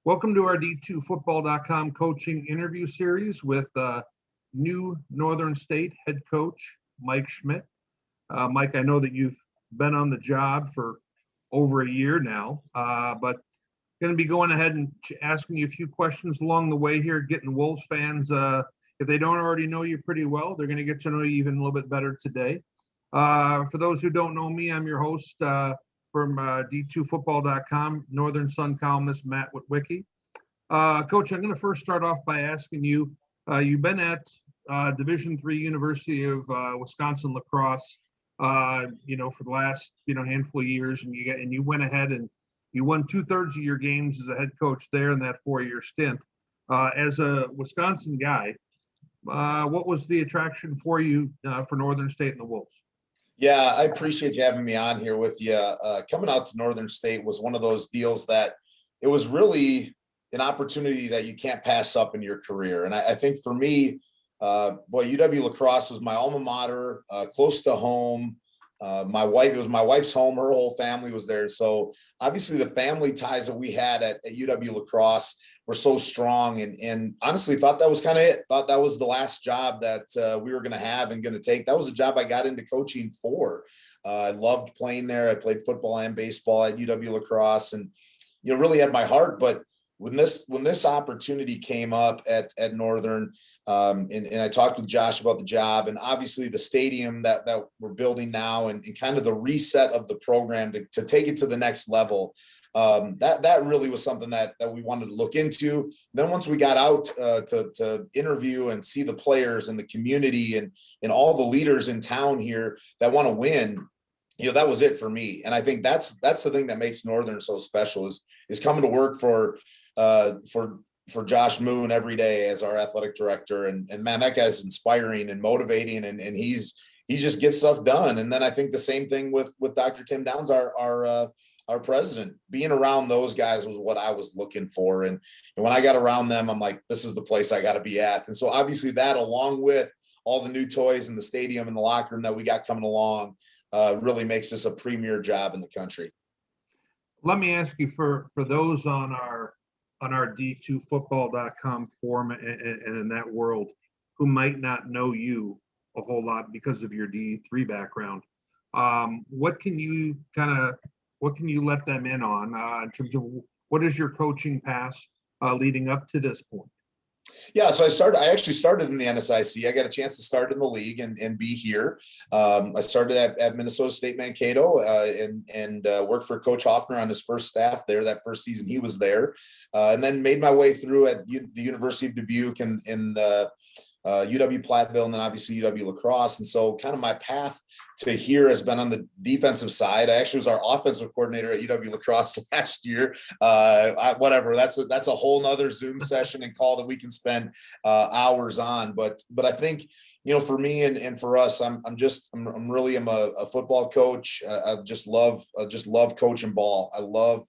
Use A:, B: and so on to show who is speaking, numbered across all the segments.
A: Welcome to our D2Football.com coaching interview series with new Northern State head coach, Mike Schmidt. Mike, I know that you've been on the job for over a year now, but going to be going ahead and asking you a few questions along the way here, getting Wolves fans, if they don't already know you pretty well, they're going to get to know you even a little bit better today. For those who don't know me, I'm your host from D2Football.com, Northern Sun columnist Matt Witwicki. Coach, I'm going to first start off by asking you, you've been at Division III University of Wisconsin La Crosse, for the last, handful of years, and you went ahead and you won 2/3 of your games as a head coach there in that 4-year stint. As a Wisconsin guy, what was the attraction for you for Northern State and the Wolves?
B: Yeah, I appreciate you having me on here with you. Coming out to Northern State was one of those deals that it was really an opportunity that you can't pass up in your career. And I think for me, UW La Crosse was my alma mater, close to home. It was my wife's home. Her whole family was there. So obviously the family ties that we had at UW La Crosse were so strong, and honestly thought that was kind of it. Thought that was the last job that we were going to have and going to take. That was a job I got into coaching for. I loved playing there. I played football and baseball at UW La Crosse, and really had my heart. But when this opportunity came up at Northern, and I talked with Josh about the job, and obviously the stadium that we're building now, and kind of the reset of the program to take it to the next level. That really was something that we wanted to look into. Then once we got out to interview and see the players and the community and all the leaders in town here that want to win, that was it for me. And I think that's the thing that makes Northern so special is coming to work for Josh Moon every day as our athletic director. And man, that guy's inspiring and motivating, and he just gets stuff done. And then I think the same thing with Dr. Tim Downs, our president. Being around those guys was what I was looking for. And when I got around them, I'm like, this is the place I got to be at. And so obviously that, along with all the new toys in the stadium and the locker room that we got coming along, really makes this a premier job in the country.
A: Let me ask you, for those on our D2Football.com forum and in that world who might not know you a whole lot because of your D3 background, what can you let them in on in terms of what is your coaching past leading up to this point?
B: Yeah, so I actually started in the NSIC. I got a chance to start in the league and be here. I started at Minnesota State Mankato and worked for Coach Hoffner on his first staff there. That first season he was there, and then made my way through at the University of Dubuque and UW Platteville, and then obviously UW La Crosse. And so kind of my path to here has been on the defensive side. I actually was our offensive coordinator at UW La Crosse last year. Whatever, that's a whole nother Zoom session and call that we can spend hours on. But I think, for me and for us, I'm a football coach. I just love coaching ball. I love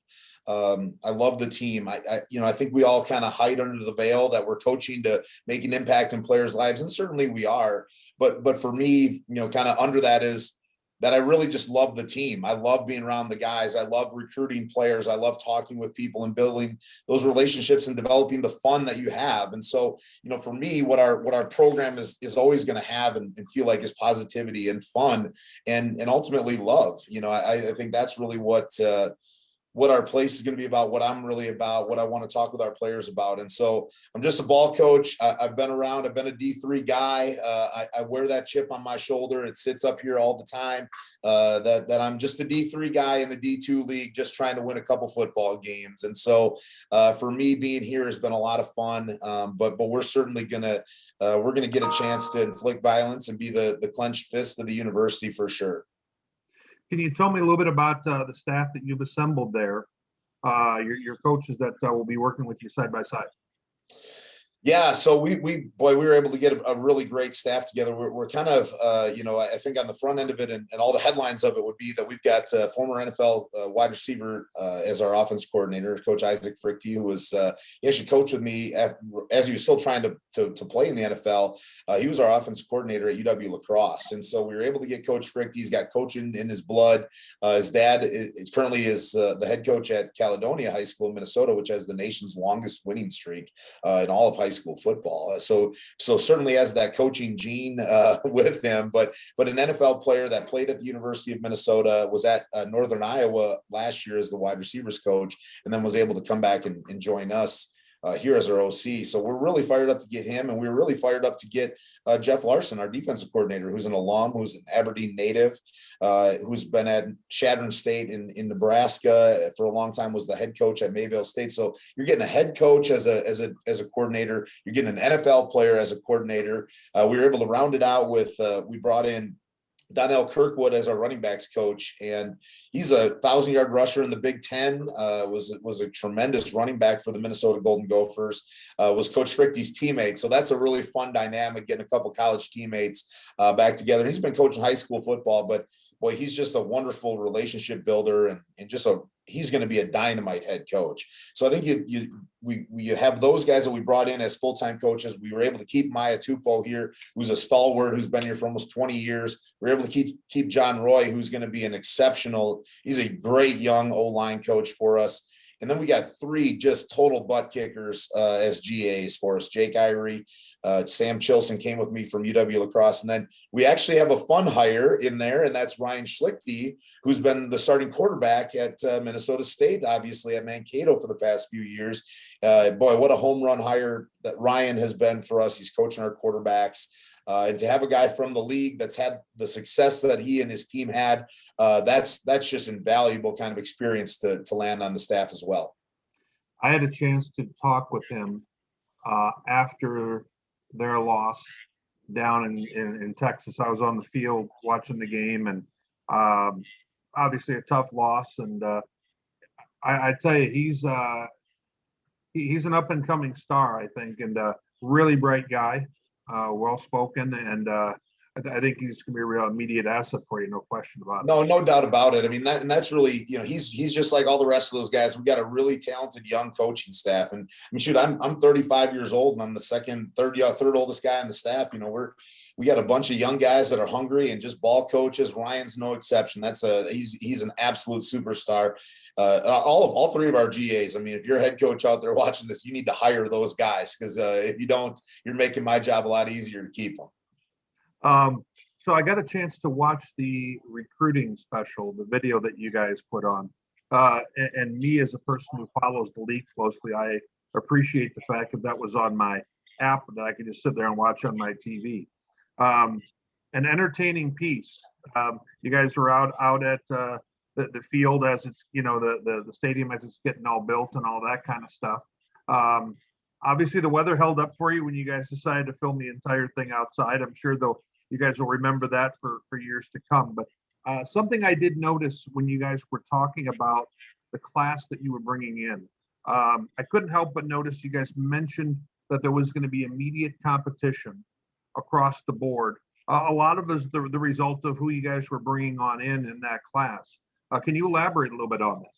B: the team. I think we all kind of hide under the veil that we're coaching to make an impact in players' lives, and certainly we are. But for me, kind of under that is that I really just love the team. I love being around the guys. I love recruiting players. I love talking with people and building those relationships and developing the fun that you have. And so, for me, what our program is always going to have and feel like is positivity and fun and ultimately love. I think that's really what our place is going to be about, what I'm really about, what I want to talk with our players about. And so I'm just a ball coach. I've been around. I've been a D3 guy. I wear that chip on my shoulder. It sits up here all the time, that I'm just a D3 guy in the D2 league, just trying to win a couple football games. And so for me, being here has been a lot of fun, but we're certainly going to get a chance to inflict violence and be the clenched fist of the university for sure.
A: Can you tell me a little bit about the staff that you've assembled there, your coaches that will be working with you side by side?
B: Yeah, so we were able to get a really great staff together. We're kind of I think on the front end of it, and all the headlines of it would be that we've got former NFL wide receiver as our offense coordinator, Coach Isaac Frichte, who was he actually coached with me as he was still trying to play in the NFL. He was our offensive coordinator at UW La Crosse, and so we were able to get Coach Frichte. He's got coaching in his blood. His dad is currently the head coach at Caledonia High School in Minnesota, which has the nation's longest winning streak in all of high school football. So certainly has that coaching gene with him, but an NFL player that played at the University of Minnesota, was at Northern Iowa last year as the wide receivers coach, and then was able to come back and join us here as our OC. So we're really fired up to get him, and we were really fired up to get Jeff Larson, our defensive coordinator, who's an alum, who's an Aberdeen native, who's been at Chadron State in Nebraska for a long time, was the head coach at Mayville State. So you're getting a head coach as a coordinator, you're getting an NFL player as a coordinator. We were able to round it out with we brought in Donnell Kirkwood as our running backs coach, and he's a 1,000-yard rusher in the Big Ten. Was a tremendous running back for the Minnesota Golden Gophers. Was Coach Frichte's teammate, so that's a really fun dynamic, getting a couple college teammates back together. He's been coaching high school football, but boy, he's just a wonderful relationship builder, and he's going to be a dynamite head coach. So I think we have those guys that we brought in as full-time coaches. We were able to keep Maya Tupou here, who's a stalwart, who's been here for almost 20 years. We were able to keep John Roy, who's going to be he's a great young O-line coach for us. And then we got 3 just total butt kickers as GAs for us. Jake Irie, Sam Chilson came with me from UW La Crosse. And then we actually have a fun hire in there, and that's Ryan Schlichty, who's been the starting quarterback at Minnesota State, obviously at Mankato for the past few years. Boy, what a home run hire that Ryan has been for us. He's coaching our quarterbacks. And to have a guy from the league that's had the success that he and his team had, that's just invaluable kind of experience to land on the staff as well.
A: I had a chance to talk with him after their loss down in Texas. I was on the field watching the game, and obviously a tough loss. And I tell you, he's an up and coming star, I think, and a really bright guy. Well-spoken, and I think he's going to be a real immediate asset for you, no question about it.
B: No doubt about it. I mean, that's really, he's just like all the rest of those guys. We've got a really talented young coaching staff, and I mean, shoot, I'm 35 years old, and I'm the third oldest guy on the staff. We got a bunch of young guys that are hungry and just ball coaches. Ryan's no exception. He's an absolute superstar. All 3 of our GAs. I mean, if you're a head coach out there watching this, you need to hire those guys, because if you don't, you're making my job a lot easier to keep them.
A: So I got a chance to watch the recruiting special, the video that you guys put on. And me, as a person who follows the league closely, I appreciate the fact that was on my app that I could just sit there and watch on my TV. An entertaining piece. You guys are out at the field as it's, the stadium as it's getting all built and all that kind of stuff. Obviously, the weather held up for you when you guys decided to film the entire thing outside. I'm sure, though, you guys will remember that for years to come. But something I did notice when you guys were talking about the class that you were bringing in, I couldn't help but notice you guys mentioned that there was going to be immediate competition across the board. A lot of us, the result of who you guys were bringing on in that class. Can you elaborate a little bit on that?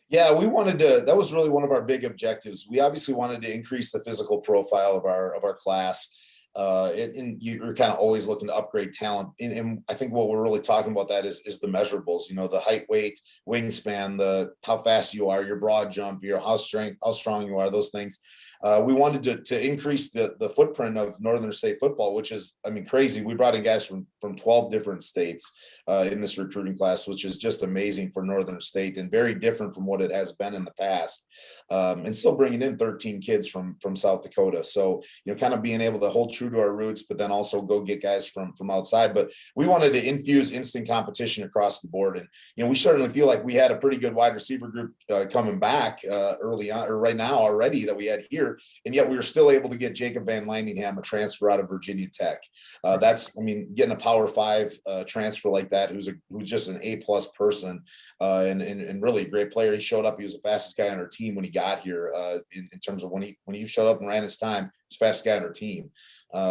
B: Yeah, that was really one of our big objectives. We obviously wanted to increase the physical profile of our class. And you're kind of always looking to upgrade talent. And I think what we're really talking about that is the measurables, the height, weight, wingspan, how fast you are, your broad jump, how strong you are, those things. We wanted to increase the footprint of Northern State football, which is, crazy. We brought in guys from 12 different states in this recruiting class, which is just amazing for Northern State and very different from what it has been in the past. And still bringing in 13 kids from South Dakota. So, kind of being able to hold true to our roots, but then also go get guys from outside. But we wanted to infuse instant competition across the board. And, we certainly feel like we had a pretty good wide receiver group coming back early on, or right now already, that we had here. year, and yet we were still able to get Jacob Van Lanningham, a transfer out of Virginia Tech. Getting a Power 5 transfer like that, who's just an A+ person, and really a great player. He showed up. He was the fastest guy on our team when he got here. In terms of when he showed up and ran his time, he's the fastest guy on our team.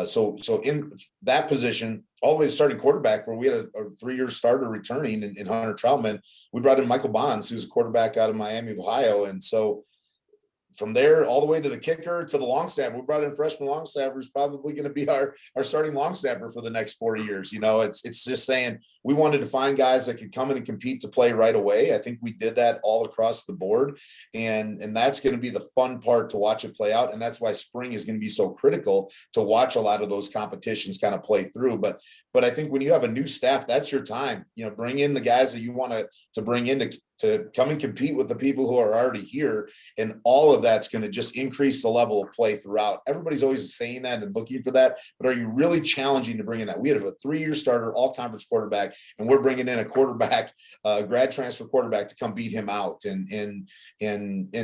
B: So in that position, all the way to starting quarterback, where we had a 3-year starter returning in Hunter Troutman, we brought in Michael Bonds, who's a quarterback out of Miami, Ohio. And so from there all the way to the kicker to the long snapper, we brought in freshman long snapper who's probably going to be our starting long snapper for the next 4 years. It's just saying we wanted to find guys that could come in and compete to play right away. I think we did that all across the board, and that's going to be the fun part to watch it play out. And that's why spring is going to be so critical to watch a lot of those competitions kind of play through. But I think when you have a new staff, that's your time. Bring in the guys that you want to bring in to come and compete with the people who are already here. And all of that's going to just increase the level of play throughout. Everybody's always saying that and looking for that, but are you really challenging to bring in that? We have a 3-year starter, all conference quarterback, and we're bringing in a quarterback, grad transfer quarterback, to come beat him out and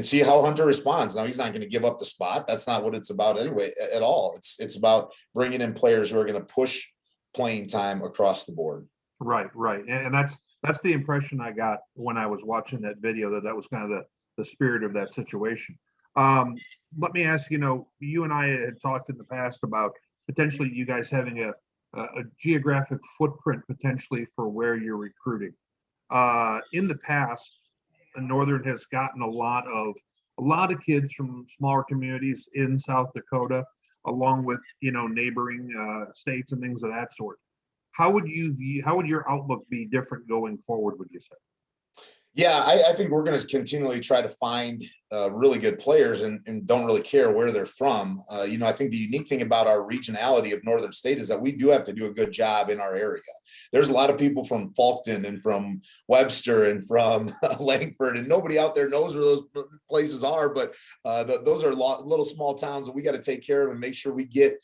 B: see how Hunter responds. Now, he's not going to give up the spot. That's not what it's about anyway, at all. It's about bringing in players who are going to push playing time across the board.
A: Right. And that's the impression I got when I was watching that video, that was kind of the spirit of that situation. Let me ask, you and I had talked in the past about potentially you guys having a geographic footprint potentially for where you're recruiting. In the past, Northern has gotten a lot of kids from smaller communities in South Dakota, along with, neighboring states and things of that sort. How would your outlook be different going forward, would you say?
B: Yeah, I think we're going to continually try to find really good players and don't really care where they're from. I think the unique thing about our regionality of Northern State is that we do have to do a good job in our area. There's a lot of people from Fulton and from Webster and from Langford, and nobody out there knows where those places are, but those are little small towns that we got to take care of and make sure we get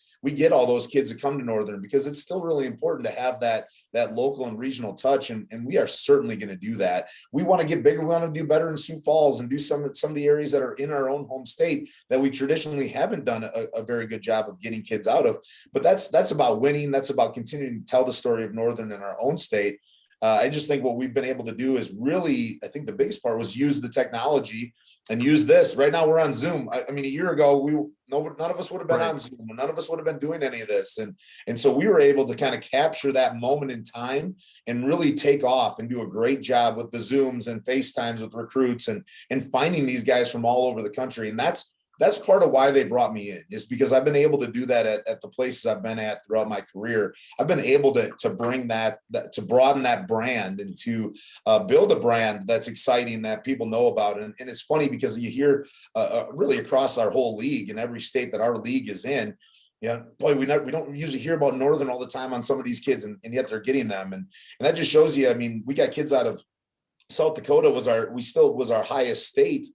B: all those kids to come to Northern, because it's still really important to have that local and regional touch, and we are certainly going to do that. We want to get bigger. We want to do better in Sioux Falls and do some of the areas that are in our own home state that we traditionally haven't done a very good job of getting kids out of. But that's about winning. That's about continuing to tell the story of Northern in our own state. I just think what we've been able to do is really, I think the biggest part was use the technology and use this. Right now we're on Zoom. I mean, a year ago, none of us would have been on Zoom. None of us would have been doing any of this. And so we were able to kind of capture that moment in time and really take off and do a great job with the Zooms and FaceTimes with recruits and finding these guys from all over the country. And that's part of why they brought me in, is because I've been able to do that at the places I've been at throughout my career. I've been able to bring that to broaden that brand and to build a brand that's exciting, that people know about. And it's funny because you hear really across our whole league, in every state that our league is in, boy, we don't usually hear about Northern all the time on some of these kids, and yet they're getting them. And that just shows you, I mean, we got kids out of South Dakota was our highest state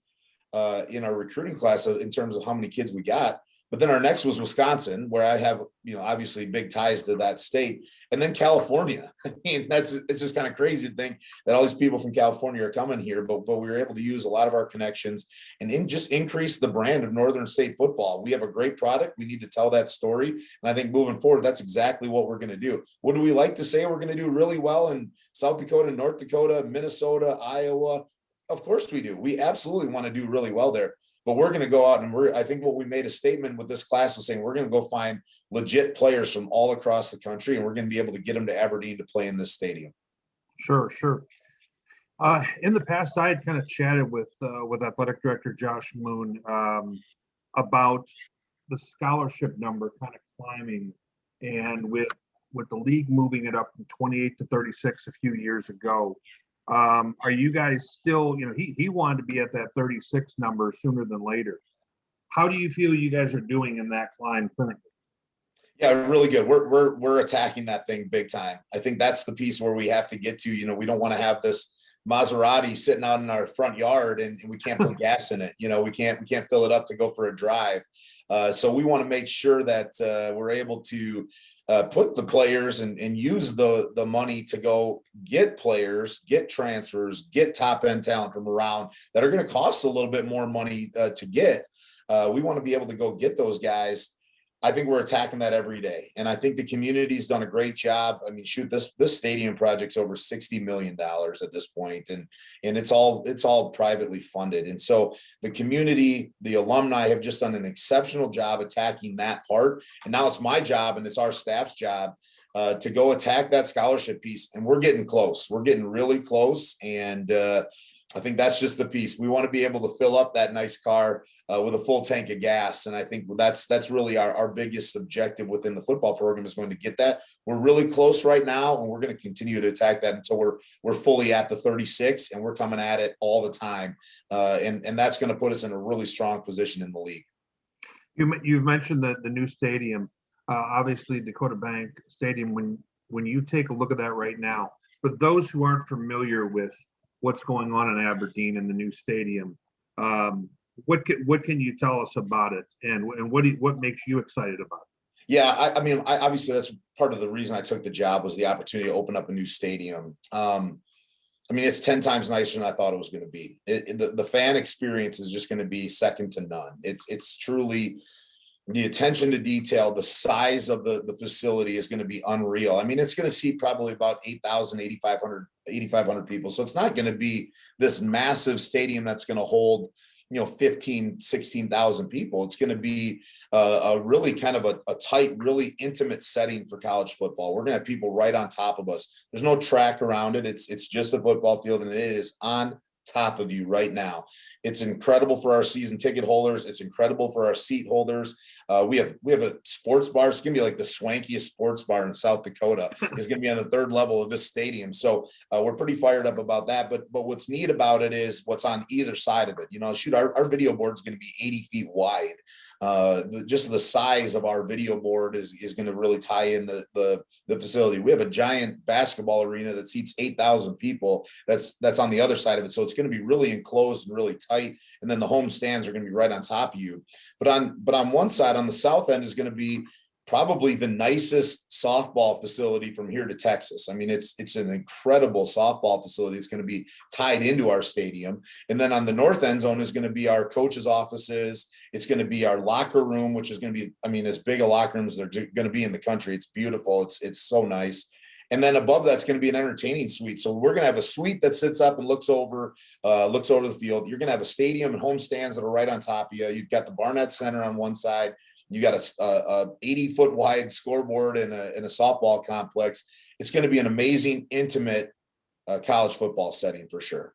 B: in our recruiting class in terms of how many kids we got. But then our next was Wisconsin, where I have, obviously big ties to that state. And then California. I mean, it's just kind of crazy to think that all these people from California are coming here, but we were able to use a lot of our connections and just increase the brand of Northern State football. We have a great product. We need to tell that story. And I think moving forward, that's exactly what we're going to do. What do we like to say? We're going to do really well in South Dakota, North Dakota, Minnesota, Iowa. Of course we do. We absolutely want to do really well there, but we're going to go out and I think what we made a statement with this class was saying, we're going to go find legit players from all across the country, and we're going to be able to get them to Aberdeen to play in this stadium.
A: Sure. In the past, I had kind of chatted with athletic director Josh Moon about the scholarship number kind of climbing, and with the league moving it up from 28 to 36 a few years ago. Are you guys still, he wanted to be at that 36 number sooner than later. How do you feel you guys are doing in that climb currently?
B: Yeah, really good. We're attacking that thing big time. I think that's the piece where we have to get to. We don't want to have this Maserati sitting out in our front yard and we can't put gas in it. We can't fill it up to go for a drive. So we want to make sure that we're able to put the players and use the money to go get players, get transfers, get top end talent from around that are going to cost a little bit more money to get. We want to be able to go get those guys. I think we're attacking that every day. And I think the community's done a great job. I mean, shoot, this stadium project's over $60 million at this point, and it's all privately funded. And so the community, the alumni have just done an exceptional job attacking that part. And now it's my job and it's our staff's job to go attack that scholarship piece. And we're getting close. We're getting really close. And I think that's just the piece. We want to be able to fill up that nice car with a full tank of gas. And I think that's really our biggest objective within the football program, is going to get that. We're really close right now, and we're going to continue to attack that until we're fully at the 36, and we're coming at it all the time. And that's going to put us in a really strong position in the league.
A: You've mentioned the new stadium, obviously Dakota Bank Stadium. When you take a look at that right now, for those who aren't familiar with what's going on in Aberdeen in the new stadium, what can you tell us about it, and what makes you excited about it?
B: Yeah, I mean, obviously that's part of the reason I took the job, was the opportunity to open up a new stadium. I mean, it's 10 times nicer than I thought it was going to be. The fan experience is just going to be second to none. It's truly, the attention to detail, the size of the facility is going to be unreal. I mean, it's going to seat probably about 8,000, 8,500 people. So it's not going to be this massive stadium that's going to hold, 15, 16,000 people. It's going to be a really kind of a tight, really intimate setting for college football. We're going to have people right on top of us. There's no track around it. It's just a football field, and it is on top of you right now. It's incredible for our season ticket holders. It's incredible for our seat holders. We have a sports bar. It's going to be like the swankiest sports bar in South Dakota. It's going to be on the third level of this stadium. So we're pretty fired up about that. But what's neat about it is what's on either side of it. Shoot, our video board is going to be 80 feet wide. Just the size of our video board is going to really tie in the facility. We have a giant basketball arena that seats 8,000 people. That's on the other side of it. So it's going to be really enclosed and really tight. And then the home stands are going to be right on top of you. But on one side, on the south end, is going to be probably the nicest softball facility from here to Texas. I mean, it's an incredible softball facility. It's going to be tied into our stadium. And then on the north end zone is going to be our coaches' offices. It's going to be our locker room, which is going to be, I mean, as big a locker room as they're going to be in the country. It's beautiful. It's so nice. And then above that's going to be an entertaining suite. So we're going to have a suite that sits up and looks over the field. You're going to have a stadium and home stands that are right on top of you. You've got the Barnett Center on one side. You got a 80-foot wide scoreboard and a softball complex. It's going to be an amazing, intimate college football setting for sure.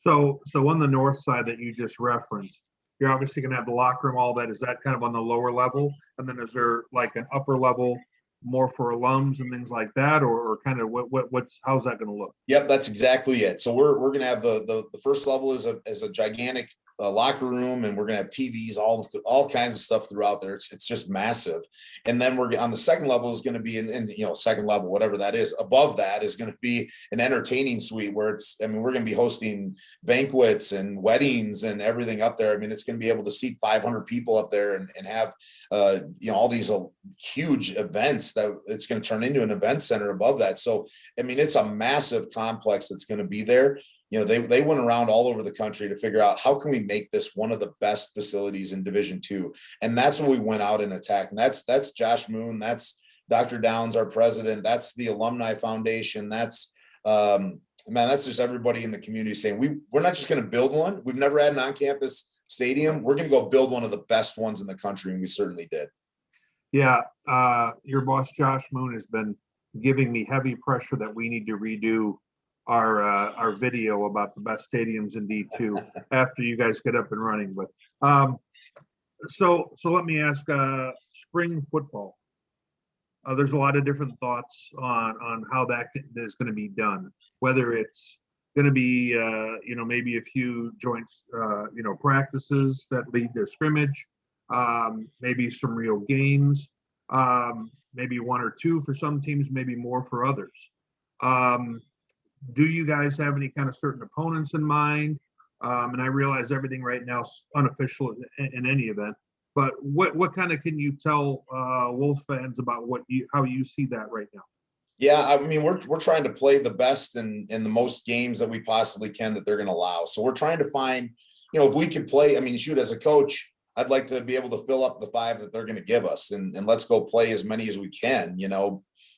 A: So on the north side that you just referenced, you're obviously going to have the locker room, all that. Is that kind of on the lower level? And then is there like an upper level more for alums and things like that, or kind of how's that going to look?
B: Yep, that's exactly it. So we're going to have the first level is a gigantic locker room, and we're going to have TVs, all kinds of stuff throughout there. It's just massive. And then we're on the second level is going to be in second level, whatever that is. Above that is going to be an entertaining suite where we're going to be hosting banquets and weddings and everything up there. I mean, it's going to be able to seat 500 people up there and have all these huge events that it's going to turn into an event center above that. So I mean, it's a massive complex that's going to be there. They went around all over the country to figure out how can we make this one of the best facilities in Division II. And that's what we went out and attacked. And that's Josh Moon. That's Dr. Downs, our president. That's the Alumni Foundation. That's just everybody in the community saying we're not just going to build one. We've never had an on-campus stadium. We're going to go build one of the best ones in the country. And we certainly did. Yeah.
A: Your boss, Josh Moon, has been giving me heavy pressure that we need to redo our video about the best stadiums in D2 after you guys get up and running. But so let me ask, spring football. There's a lot of different thoughts on how that is going to be done. Whether it's going to be maybe a few joint practices that lead to scrimmage, maybe some real games, maybe one or two for some teams, maybe more for others. Do you guys have any kind of certain opponents in mind? And I realize everything right now is unofficial in any event, but what kind of can you tell Wolf fans about how you see that right now?
B: Yeah, I mean, we're trying to play the best in the most games that we possibly can that they're going to allow. So we're trying to find, if we could play. I mean, shoot, as a coach, I'd like to be able to fill up the 5 that they're going to give us, and let's go play as many as we can.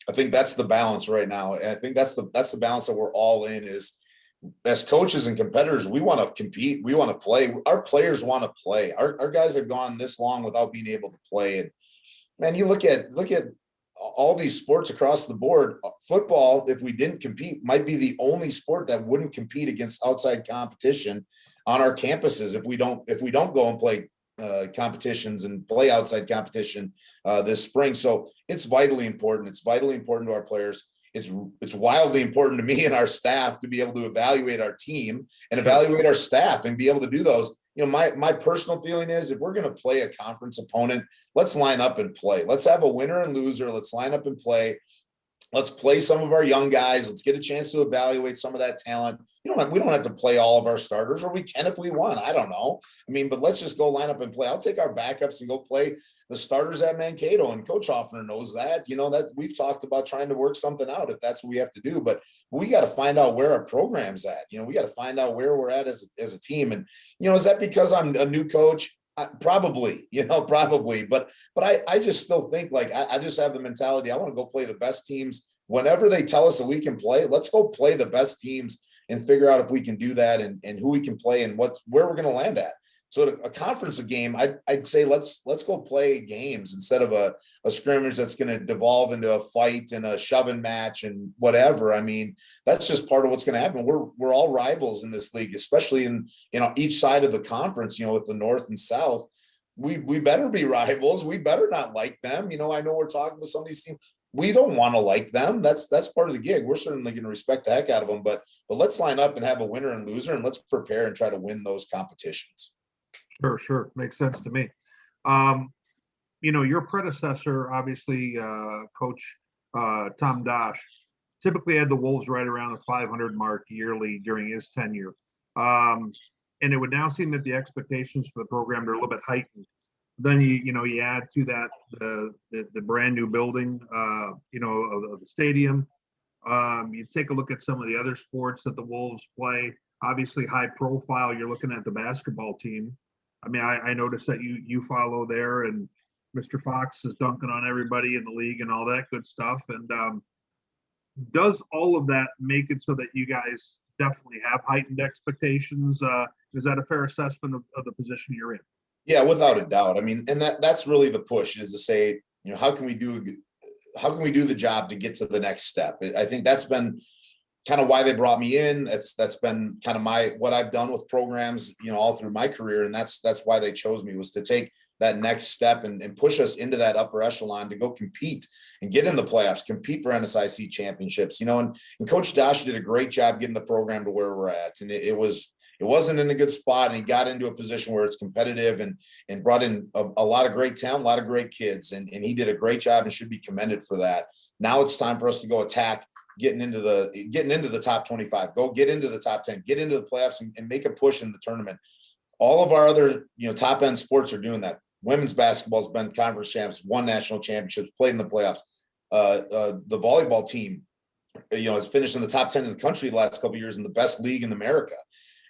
B: I think that's the balance right now. And I think that's the balance that we're all in is, as coaches and competitors, we want to compete. We want to play. Our players want to play. Our guys have gone this long without being able to play. And man, you look at all these sports across the board. Football, if we didn't compete, might be the only sport that wouldn't compete against outside competition on our campuses if we don't go and play competitions and play outside competition this spring. So it's vitally important. It's vitally important to our players. It's wildly important to me and our staff to be able to evaluate our team and evaluate our staff and be able to do those. My personal feeling is, if we're going to play a conference opponent, let's line up and play. Let's have a winner and loser. Let's line up and play. Let's play some of our young guys. Let's get a chance to evaluate some of that talent. We don't have to play all of our starters, or we can if we want. I don't know. But let's just go line up and play. I'll take our backups and go play the starters at Mankato, and Coach Hoffner knows that. That we've talked about trying to work something out if that's what we have to do. But we got to find out where our program's at. We got to find out where we're at as a team. And is that because I'm a new coach? Probably, probably. But I just still think, like, I just have the mentality, I want to go play the best teams. Whenever they tell us that we can play, let's go play the best teams and figure out if we can do that, and who we can play and where we're going to land at. So a conference game, I'd say let's go play games instead of a scrimmage that's going to devolve into a fight and a shoving match and whatever. That's just part of what's going to happen. We're all rivals in this league, especially in each side of the conference. With the North and South, we better be rivals. We better not like them. I know we're talking with some of these teams. We don't want to like them. That's part of the gig. We're certainly going to respect the heck out of them, but let's line up and have a winner and loser, and let's prepare and try to win those competitions.
A: Sure. Makes sense to me. Your predecessor, obviously, Coach Tom Dosh, typically had the Wolves right around the 500 mark yearly during his tenure. And it would now seem that the expectations for the program are a little bit heightened. Then you add to that the brand new building, of the stadium. You take a look at some of the other sports that the Wolves play. Obviously, high profile. You're looking at the basketball team. I noticed that you follow there, and Mr. Fox is dunking on everybody in the league and all that good stuff. And does all of that make it so that you guys definitely have heightened expectations? Is that a fair assessment of the position you're in?
B: Yeah, without a doubt. And that's really the push, is to say, how can we do the job to get to the next step? I think that's been kind of why they brought me in. That's been kind of what I've done with programs, all through my career. And that's why they chose me, was to take that next step and push us into that upper echelon to go compete and get in the playoffs, compete for NSIC championships, and Coach Dosh did a great job getting the program to where we're at. And it wasn't in a good spot, and he got into a position where it's competitive and brought in a lot of great talent, a lot of great kids. And he did a great job and should be commended for that. Now it's time for us to go attack getting into the top 25, go get into the top 10, get into the playoffs and make a push in the tournament. All of our other, top end sports are doing that. Women's basketball has been conference champs, won national championships, played in the playoffs. The volleyball team, has finished in the top 10 in the country the last couple of years in the best league in America.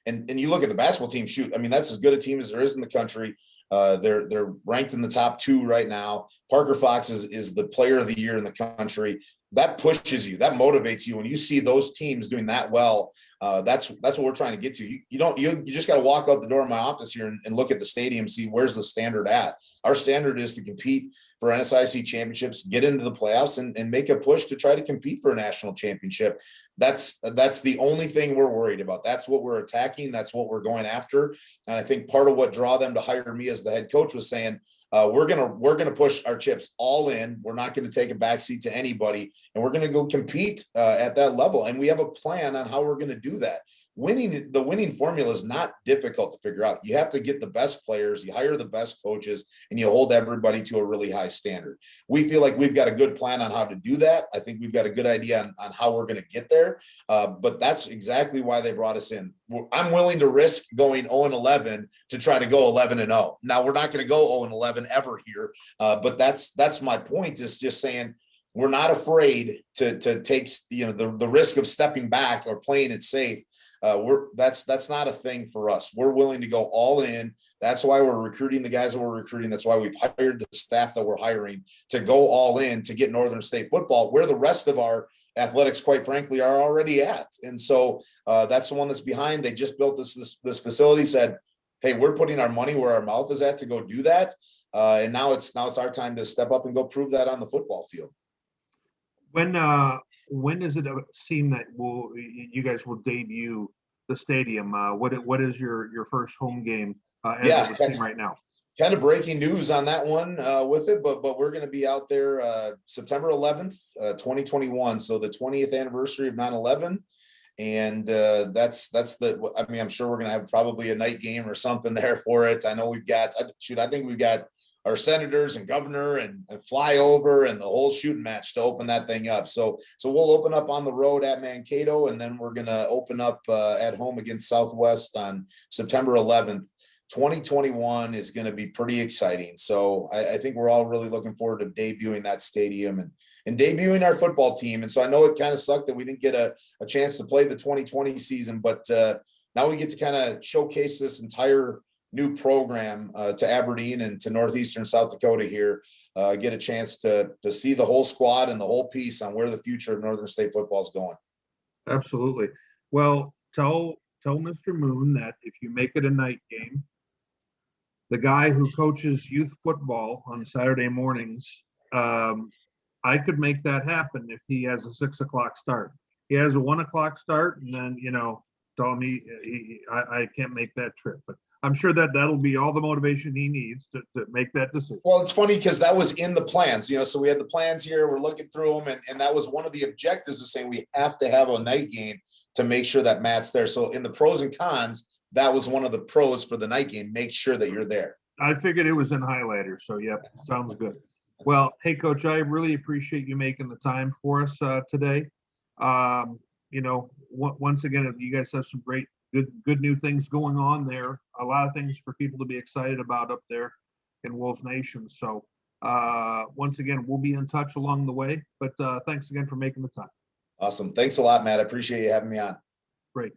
B: And you look at the basketball team, that's as good a team as there is in the country. They're ranked in the top 2 right now. Parker Fox is the player of the year in the country. That pushes you, that motivates you when you see those teams doing that well. That's what we're trying to get to. You just got to walk out the door of my office here and look at the stadium, see where's the standard at. Our standard is to compete for NSIC championships, get into the playoffs, and make a push to try to compete for a national championship. That's the only thing we're worried about. That's what we're attacking. That's what we're going after. And I think part of what drew them to hire me as the head coach was saying, we're gonna push our chips all in. We're not going to take a backseat to anybody, and we're going to go compete at that level. And we have a plan on how we're going to do that. The winning formula is not difficult to figure out. You have to get the best players, you hire the best coaches, and you hold everybody to a really high standard. We feel like we've got a good plan on how to do that. I think we've got a good idea on how we're going to get there. But that's exactly why they brought us in. I'm willing to risk going 0-11 to try to go 11-0. Now, we're not going to go 0-11 ever here. But that's my point, is just saying, we're not afraid to take the risk of stepping back or playing it safe That's not a thing for us. We're willing to go all in. That's why we're recruiting the guys that we're recruiting. That's why we've hired the staff that we're hiring to go all in to get Northern State football, where the rest of our athletics, quite frankly, are already at. And so that's the one that's behind. They just built this facility, said, hey, we're putting our money where our mouth is at to go do that. And now it's our time to step up and go prove that on the football field.
A: When does it seem that you guys will debut the stadium? What is your first home game as it would seem right now?
B: Kind of breaking news on that one with it, but we're going to be out there September 11th, 2021. So the 20th anniversary of 9/11. And that's I'm sure we're going to have probably a night game or something there for it. I know I think we've got our senators and governor and flyover and the whole shooting match to open that thing up. So we'll open up on the road at Mankato, and then we're going to open up at home against Southwest on September 11th. 2021 is going to be pretty exciting. So I think we're all really looking forward to debuting that stadium and debuting our football team. And so I know it kind of sucked that we didn't get a chance to play the 2020 season, but now we get to kind of showcase this entire new program to Aberdeen and to Northeastern South Dakota here, get a chance to see the whole squad and the whole piece on where the future of Northern State football is going. Absolutely.
A: Well, tell Mr. Moon that if you make it a night game, the guy who coaches youth football on Saturday mornings, I could make that happen if he has a 6 o'clock start. He has a 1 o'clock start, and then, tell me I can't make that trip. But I'm sure that'll be all the motivation he needs to make that decision.
B: Well, it's funny because that was in the plans, so we had the plans here, we're looking through them, and that was one of the objectives of saying we have to have a night game to make sure that Matt's there. So in the pros and cons, that was one of the pros for the night game. Make sure that you're there.
A: I figured it was in highlighter. So, yep, sounds good. Well, hey, Coach, I really appreciate you making the time for us today. Once again, you guys have some great, good new things going on there. A lot of things for people to be excited about up there in Wolves Nation. So, once again, we'll be in touch along the way. But thanks again for making the time.
B: Awesome. Thanks a lot, Matt. I appreciate you having me on.
A: Great.